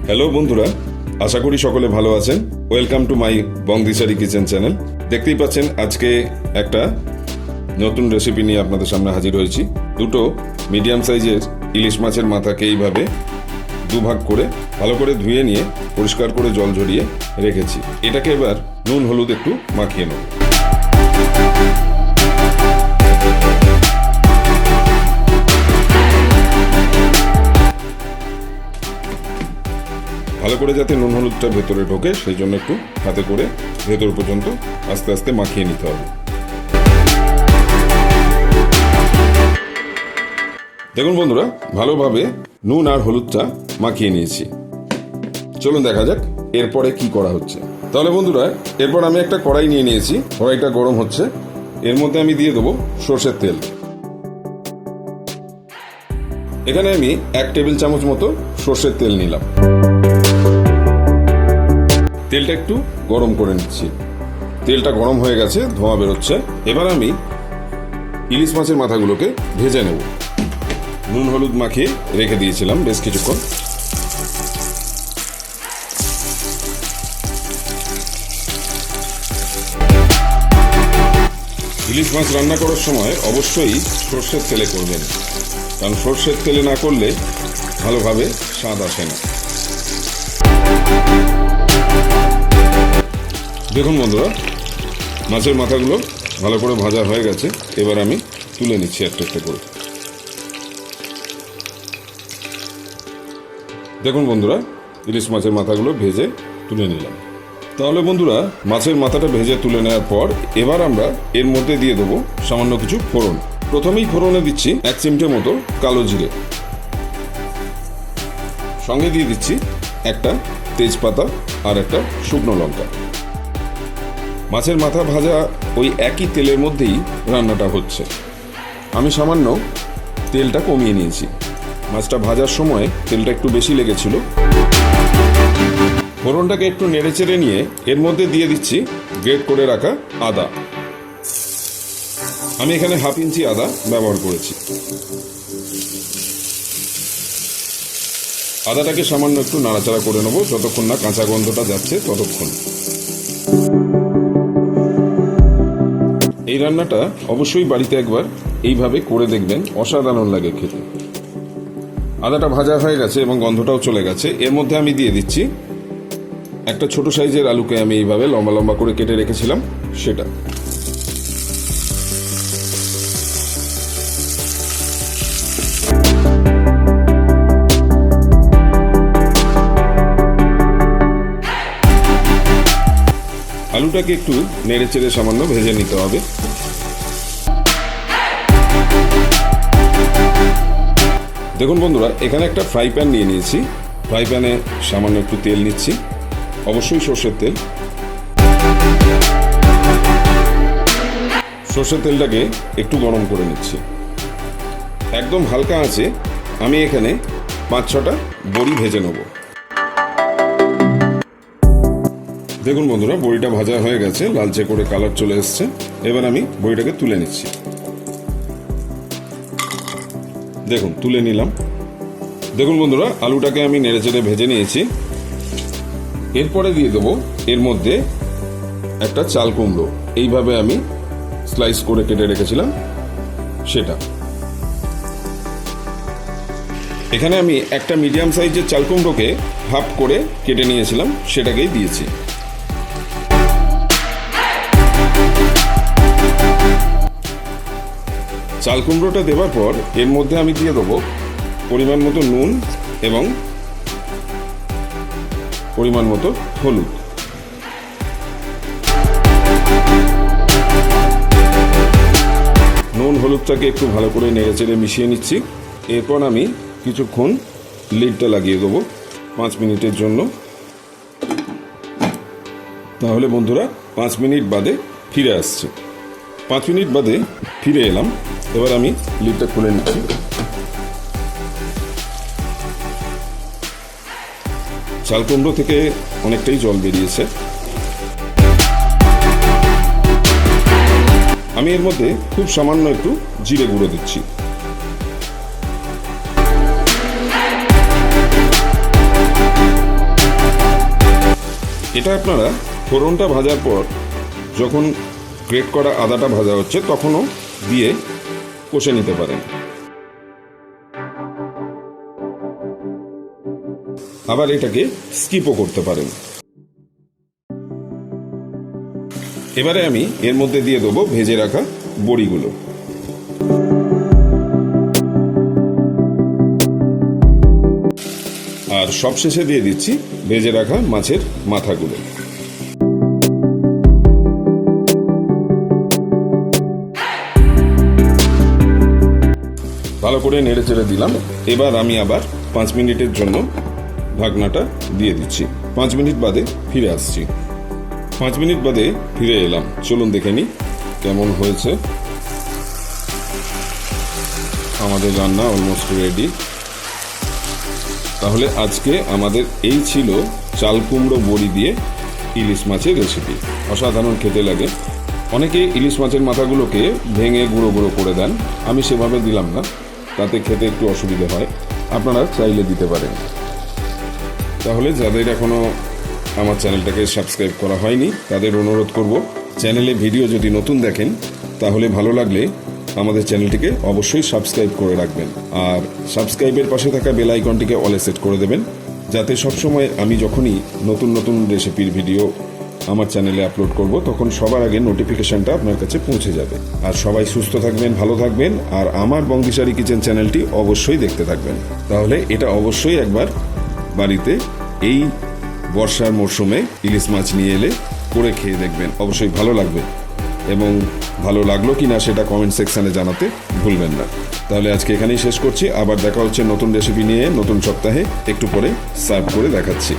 Hello বন্ধুরা, আশা করি সকলে ভালো আছেন। ওয়েলকাম টু মাই বংদিশারি কিচেন চ্যানেল। দেখতেই পাচ্ছেন আজকে একটা নতুন রেসিপি নিয়ে আপনাদের সামনে হাজির হয়েছি। দুটো মিডিয়াম সাইজের ইলিশ মাছের মাথাকে এইভাবে দুভাগ করে ভালো করে ধুয়ে নিয়ে পরিষ্কার করে জল ঝরিয়ে রেখেছি। এটাকে এবার নুন হলুদ একটু মাখিয়ে নেব। ভালো করে যাতে নুন হলুদটা ভেতরে ঢোকে সেই জন্য একটু হাতে করে ভেতর পর্যন্ত আস্তে আস্তে মাখিয়ে নিতে হবে। দেখুন বন্ধুরা, ভালোভাবে নুন আর হলুদটা মাখিয়ে নিয়েছি। চলুন দেখা যাক এরপরে কি করা হচ্ছে। তাহলে বন্ধুরা, এরপর আমি একটা কড়াই নিয়ে নিয়েছি। কড়াইটা গরম হচ্ছে, এর মধ্যে আমি দিয়ে দেবো সর্ষের তেল। এখানে আমি 1 টেবিল চামচ মতো সর্ষের তেল নিলাম। তেলটা একটু গরম করে নিচ্ছি। তেলটা গরম হয়ে গেছে, ধোঁয়া বেরোচ্ছে। এবার আমি ইলিশ মাছের মাথাগুলোকে ভেজে নেব। নুন হলুদ মাখিয়ে রেখে দিয়েছিলাম বেশ কিছুক্ষণ। ইলিশ মাছ রান্না করার সময় অবশ্যই সর্ষের তেলে করবেন, কারণ সর্ষের তেলে না করলে ভালোভাবে স্বাদ আসে না। দেখুন বন্ধুরা, মাছের মাথাগুলো ভালো করে ভাজা হয়ে গেছে। এবার আমি তুলে নিচ্ছি একটা একটা করে। দেখুন বন্ধুরা, ইলিশ মাছের মাথাগুলো ভেজে তুলে নিলাম। তাহলে বন্ধুরা, মাছের মাথাটা ভেজে তুলে নেওয়ার পর এবার আমরা এর মধ্যে দিয়ে দেবো সামান্য কিছু ফোড়ন। প্রথমেই ফোড়নে দিচ্ছি 1 চিমটে মতো কালো জিরে, সঙ্গে দিয়ে দিচ্ছি একটা তেজপাতা আর একটা শুকনো লঙ্কা। মাছের মাথা ভাজা ওই একই তেলের মধ্যেই রান্নাটা হচ্ছে। আমি সামান্য তেলটা কমিয়ে নিয়েছি। মাছটা ভাজার সময় তেলটা একটু বেশি লেগেছিল। ফোড়নটাকে একটু নেড়েচেড়ে নিয়ে এর মধ্যে দিয়ে দিচ্ছি গ্রেট করে রাখা আদা। আমি এখানে 1/2 ইঞ্চি আদা ব্যবহার করেছি। আদাটাকে সামান্য একটু নাড়াচাড়া করে নেবো, যতক্ষণ না কাঁচা গন্ধটা যাচ্ছে ততক্ষণ। এই রান্নাটা অবশ্যই বাড়িতে একবার এইভাবে করে দেখবেন, অসাধারণ লাগে খেতে। আদাটা ভাজা হয়ে গেছে এবং গন্ধটাও চলে গেছে। এর মধ্যে আমি দিয়ে দিচ্ছি একটা ছোট সাইজের আলুকে আমি এইভাবে লম্বা লম্বা করে কেটে রেখেছিলাম, সেটা। আলুটাকে একটু নেড়ে চেড়ে সামান্য ভেজে নিতে হবে। দেখুন বন্ধুরা, এখানে একটা ফ্রাই প্যান নিয়ে নিয়েছি। ফ্রাই প্যানে সামান্য একটু তেল নিচ্ছি, অবশ্যই সর্ষের তেল। সর্ষের তেলটাকে একটু গরম করে নিচ্ছি। একদম হালকা আঁচে আমি এখানে 5-6টা বড়ি ভেজে নেব। দেখুন বন্ধুরা, বড়িটা ভাজা হয়ে গেছে, লালচে করে কালার চলে এসছে। এবার আমি বড়িটাকে তুলে নিচ্ছি। দেখুন, তুলে নিলাম। দেখুন বন্ধুরা, আলুটাকে আমি নেড়েচেড়ে ভেজে নিয়েছি। এরপরে দিয়ে দেবো এর মধ্যে একটা চাল কুমড়ো, এইভাবে আমি স্লাইস করে কেটে রেখেছিলাম, সেটা। এখানে আমি একটা মিডিয়াম সাইজের চাল কুমড়োকে হাফ করে কেটে নিয়েছিলাম, সেটাকেই দিয়েছি। চাল কুমড়োটা দেওয়ার পর এর মধ্যে আমি দিয়ে দেবো পরিমাণ মতো নুন এবং পরিমাণ মতো হলুদ। নুন হলুদটাকে একটু ভালো করে নেড়েচেড়ে মিশিয়ে নিচ্ছি। এরপর আমি কিছুক্ষণ লিডটা লাগিয়ে দেবো 5 মিনিটের জন্য। তাহলে বন্ধুরা, 5 মিনিট বাদে ফিরে আসছি। 5 মিনিট বাদে ফিরে এলাম। এবার আমি লিডটা খুলে নিচ্ছি। চাল কুমড়ো থেকে অনেকটাই জল বেরিয়েছে। আমি এর মধ্যে খুব সামান্য একটু জিরে গুঁড়ো দিচ্ছি। এটা আপনারা ফোড়নটা ভাজার পর যখন গ্রেট করা আদাটা ভাজা হচ্ছে তখনও দিয়ে কষে নিতে পারেন। আবার এটাকে স্কিপও করতে পারেন। এবারে আমি এর মধ্যে দিয়ে দেবো ভেজে রাখা বড়িগুলো। আর সবশেষে দিয়ে দিচ্ছি ভেজে রাখা মাছের মাথাগুলো। ভালো করে নেড়ে চেড়ে দিলাম। এবার আমি আবার 5 মিনিটের জন্য ঢাকনাটা দিয়ে দিচ্ছি। 5 মিনিট বাদে ফিরে আসছি। 5 মিনিট বাদে ফিরে এলাম। চলুন দেখে নিই কেমন হয়েছে। আমাদের রান্না অলমোস্ট রেডি। তাহলে আজকে আমাদের এই ছিল চাল কুমড়ো বড়ি দিয়ে ইলিশ মাছের রেসিপি। অসাধারণ খেতে লাগে। অনেকে ইলিশ মাছের মাথাগুলোকে ভেঙে গুঁড়ো গুঁড়ো করে দেন, আমি সেভাবে দিলাম না, তাতে খেতে একটু অসুবিধা হয়। আপনারা চাইলে দিতে পারেন। তাহলে যাদের এখনও আমার চ্যানেলটাকে সাবস্ক্রাইব করা হয়নি তাদের অনুরোধ করব, চ্যানেলে ভিডিও যদি নতুন দেখেন তাহলে ভালো লাগলে আমাদের চ্যানেলটিকে অবশ্যই সাবস্ক্রাইব করে রাখবেন। আর সাবস্ক্রাইবের পাশে থাকা বেল আইকনটিকে অলে সেট করে দেবেন, যাতে সবসময় আমি যখনই নতুন নতুন রেসিপির ভিডিও আমার চ্যানেলে আপলোড করব তখন সবার আগে নোটিফিকেশনটা আপনার কাছে পৌঁছে যাবে। আর সবাই সুস্থ থাকবেন, ভালো থাকবেন, আর আমার বংদিশারি কিচেন চ্যানেলটি অবশ্যই দেখতে থাকবেন। তাহলে এটা অবশ্যই একবার বাড়িতে এই বর্ষার মরশুমে ইলিশ মাছ নিয়ে এলে করে খেয়ে দেখবেন, অবশ্যই ভালো লাগবে। এবং ভালো লাগলো কি না সেটা কমেন্ট সেকশানে জানাতে ভুলবেন না। তাহলে আজকে এখানেই শেষ করছি। আবার দেখা হচ্ছে নতুন রেসিপি নিয়ে নতুন সপ্তাহে। একটু পরে সার্ভ করে দেখাচ্ছি।